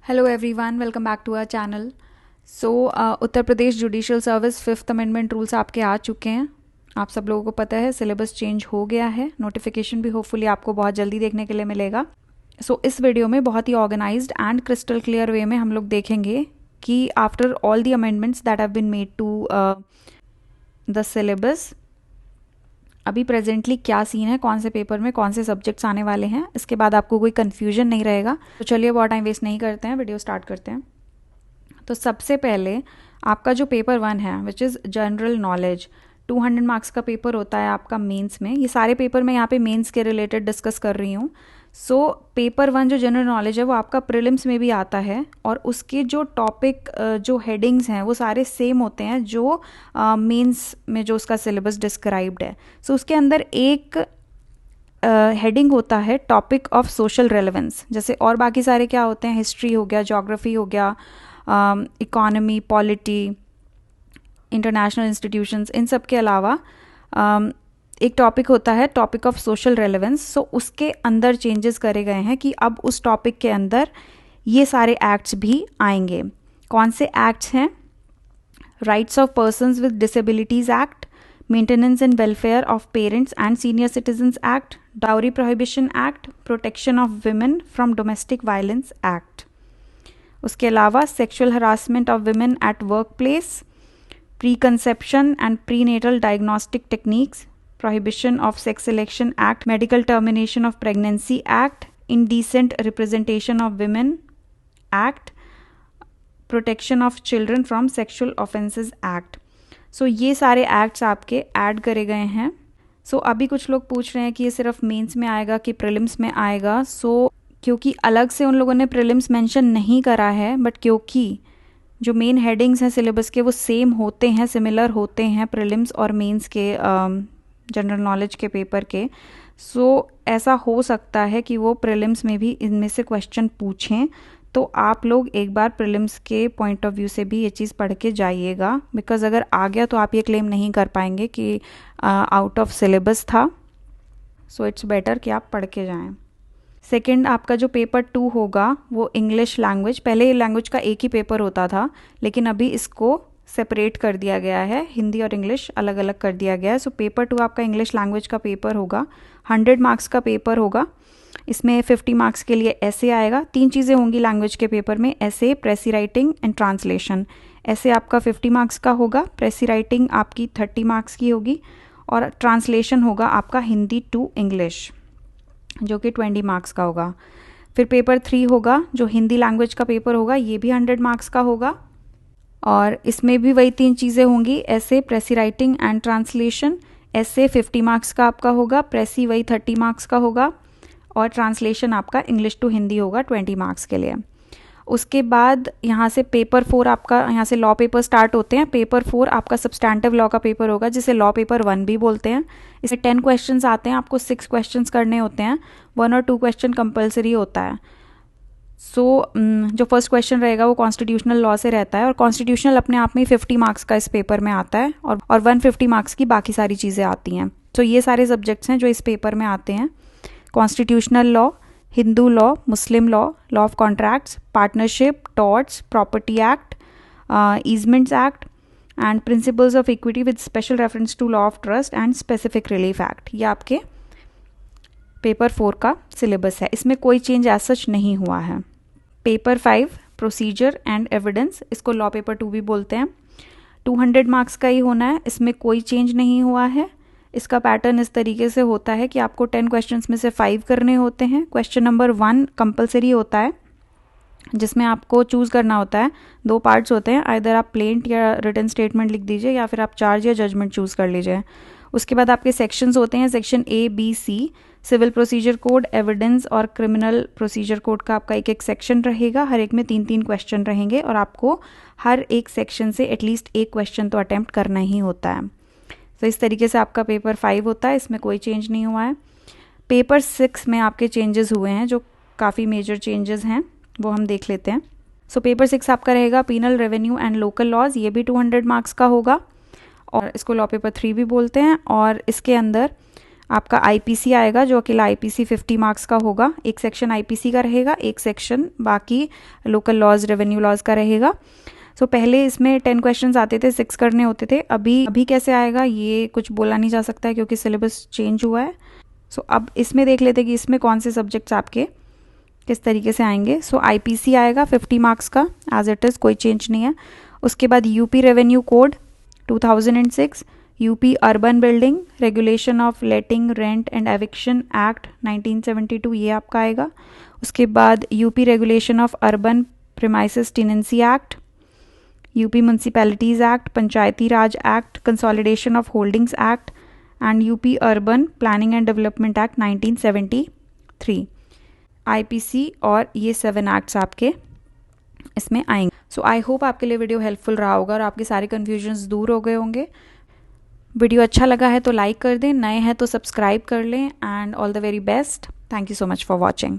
Hello everyone, welcome back to our channel. Uttar Pradesh judicial service fifth amendment rules आपके आ चुके हैं। आप सब लोगों को पता है सिलेबस चेंज हो गया है। नोटिफिकेशन भी होपफुली आपको बहुत जल्दी देखने के लिए मिलेगा। इस वीडियो में बहुत ही organised and crystal clear way में हम लोग देखेंगे कि after all the amendments that have been made to the syllabus अभी प्रेजेंटली क्या सीन है, कौन से पेपर में कौन से सब्जेक्ट्स आने वाले हैं। इसके बाद आपको कोई कन्फ्यूजन नहीं रहेगा। तो चलिए बहुत टाइम वेस्ट नहीं करते हैं, वीडियो स्टार्ट करते हैं। तो सबसे पहले आपका जो पेपर 1 है which is general knowledge, 200 marks का पेपर होता है आपका मेंस में। ये सारे पेपर मैं यहाँ पे मेंस के रिलेटेड डिस्कस कर रही हूँ। पेपर 1 जो जनरल नॉलेज है वो आपका प्रीलिम्स में भी आता है और उसके जो टॉपिक जो हेडिंग्स हैं वो सारे सेम होते हैं जो मेंस में जो उसका सिलेबस डिस्क्राइब्ड है। उसके अंदर एक हेडिंग होता है टॉपिक ऑफ सोशल रेलेवेंस। जैसे और बाकी सारे क्या होते हैं, हिस्ट्री हो गया, ज्योग्राफी हो गया, इकोनॉमी, पॉलिटी, इंटरनेशनल इंस्टीट्यूशंस, इन सब के अलावा एक टॉपिक होता है टॉपिक ऑफ सोशल रेलेवेंस। उसके अंदर चेंजेस करे गए हैं कि अब उस टॉपिक के अंदर ये सारे एक्ट्स भी आएंगे। कौन से एक्ट्स हैं? Rights of persons with disabilities act, maintenance and welfare of parents and senior citizens act, dowry prohibition act, protection of women from domestic violence act. उसके अलावा sexual harassment of women at work place, pre conception and pre natal diagnostic techniques, prohibition of sex selection act, medical termination of pregnancy act, indecent representation of women act, protection of children from sexual offences act. ये सारे acts आपके add करे गए हैं। अभी कुछ लोग पूछ रहे हैं कि ये सिर्फ मेंस में आएगा कि प्रीलिम्स में आएगा। क्योंकि अलग से उन लोगों ने प्रीलिम्स मेंशन नहीं करा है, बट क्योंकि जो मेन हेडिंग्स हैं सिलेबस के वो सेम होते हैं, सिमिलर होते हैं प्रीलिम्स और मेंस के जनरल नॉलेज के पेपर के, ऐसा हो सकता है कि वो प्रीलिम्स में भी इनमें से क्वेश्चन पूछें। तो आप लोग एक बार प्रीलिम्स के पॉइंट ऑफ व्यू से भी ये चीज़ पढ़ के जाइएगा, बिकॉज अगर आ गया तो आप ये क्लेम नहीं कर पाएंगे कि आउट ऑफ सिलेबस था। इट्स बेटर कि आप पढ़ के जाएं। सेकंड, आपका जो पेपर 2 होगा वो इंग्लिश लैंग्वेज। पहले लैंग्वेज का एक ही पेपर होता था, लेकिन अभी इसको सेपरेट कर दिया गया है, हिंदी और इंग्लिश अलग अलग कर दिया गया है। पेपर 2 आपका इंग्लिश लैंग्वेज का पेपर होगा, 100 मार्क्स का पेपर होगा। इसमें 50 मार्क्स के लिए ऐसे आएगा। 3 चीज़ें होंगी लैंग्वेज के पेपर में, ऐसे, प्रेसी राइटिंग एंड ट्रांसलेशन। ऐसे आपका 50 मार्क्स का होगा, प्रेसी राइटिंग आपकी 30 मार्क्स की होगी और ट्रांसलेशन होगा आपका हिंदी टू इंग्लिश जो कि 20 मार्क्स का होगा। फिर पेपर 3 होगा जो हिंदी लैंग्वेज का पेपर होगा, ये भी 100 मार्क्स का होगा और इसमें भी वही 3 चीज़ें होंगी, ऐसे, प्रेसी राइटिंग एंड ट्रांसलेशन। ऐसे 50 मार्क्स का आपका होगा, प्रेसी वही 30 मार्क्स का होगा और ट्रांसलेशन आपका इंग्लिश टू हिंदी होगा 20 मार्क्स के लिए। उसके बाद यहाँ से पेपर 4 आपका, यहाँ से लॉ पेपर स्टार्ट होते हैं। पेपर 4 आपका सब्सटैंटिव लॉ का पेपर होगा जिसे लॉ पेपर 1 भी बोलते हैं। इसमें 10 क्वेश्चंस आते हैं, आपको 6 क्वेश्चंस करने होते हैं, 1 और 2 क्वेश्चन कंपलसरी होता है। जो फर्स्ट क्वेश्चन रहेगा वो कॉन्स्टिट्यूशनल लॉ से रहता है और कॉन्स्टिट्यूशनल अपने आप में 50 मार्क्स का इस पेपर में आता है और 150 मार्क्स की बाकी सारी चीज़ें आती हैं। ये सारे सब्जेक्ट्स हैं जो इस पेपर में आते हैं। Constitutional law, Hindu law, Muslim law, law of contracts, partnership, torts, property act, easements act and principles of equity with special reference to law of trust and specific relief act. ये आपके paper 4 का syllabus है, इसमें कोई change as such नहीं हुआ है। Paper 5 procedure and evidence, इसको लॉ पेपर 2 भी बोलते हैं, 200 मार्क्स का ही होना है, इसमें कोई चेंज नहीं हुआ है। इसका पैटर्न इस तरीके से होता है कि आपको 10 क्वेश्चंस में से 5 करने होते हैं। क्वेश्चन नंबर 1 कंपलसरी होता है जिसमें आपको चूज़ करना होता है, 2 पार्ट्स होते हैं, आइदर आप प्लेंट या रिटन स्टेटमेंट लिख दीजिए या फिर आप चार्ज या जजमेंट चूज़ कर लीजिए। उसके बाद आपके सेक्शंस होते हैं, section A, B, C, civil procedure code, evidence और क्रिमिनल प्रोसीजर कोड का आपका एक सेक्शन रहेगा। हर एक में 3-3 क्वेश्चन रहेंगे और आपको हर एक सेक्शन से एटलीस्ट एक क्वेश्चन तो अटैम्प्ट करना ही होता है। इस तरीके से आपका पेपर 5 होता है, इसमें कोई चेंज नहीं हुआ है। पेपर 6 में आपके चेंजेस हुए हैं, जो काफ़ी मेजर चेंजेस हैं वो हम देख लेते हैं। पेपर 6 आपका रहेगा penal, revenue and local laws, ये भी 200 मार्क्स का होगा और इसको लॉ पेपर 3 भी बोलते हैं। और इसके अंदर आपका आईपीसी आएगा, जो अकेला आईपीसी 50 मार्क्स का होगा। एक सेक्शन आईपीसी का रहेगा, एक सेक्शन बाकी लोकल लॉज, रेवेन्यू लॉज का रहेगा। सो पहले इसमें 10 क्वेश्चंस आते थे, 6 करने होते थे। अभी कैसे आएगा ये कुछ बोला नहीं जा सकता है क्योंकि सिलेबस चेंज हुआ है। सो अब इसमें देख लेते हैं कि इसमें कौन से सब्जेक्ट्स आपके किस तरीके से आएंगे। सो आईपीसी आएगा 50 मार्क्स का एज इट इज़, कोई चेंज नहीं है। उसके बाद UP revenue code 2006, UP urban building regulation of letting, rent and eviction act 1972, ये आपका आएगा। उसके बाद UP regulation of urban premises tenancy act, UP municipalities act, Panchayati Raj act, consolidation of holdings act and UP urban planning and development act 1973। IPC और ये 7 acts आपके इसमें आएंगे। सो आई होप आपके लिए वीडियो हेल्पफुल रहा होगा और आपके सारे कन्फ्यूजन्स दूर हो गए होंगे। वीडियो अच्छा लगा है तो लाइक कर दें, नए हैं तो सब्सक्राइब कर लें, and all the very best. Thank you so much for watching.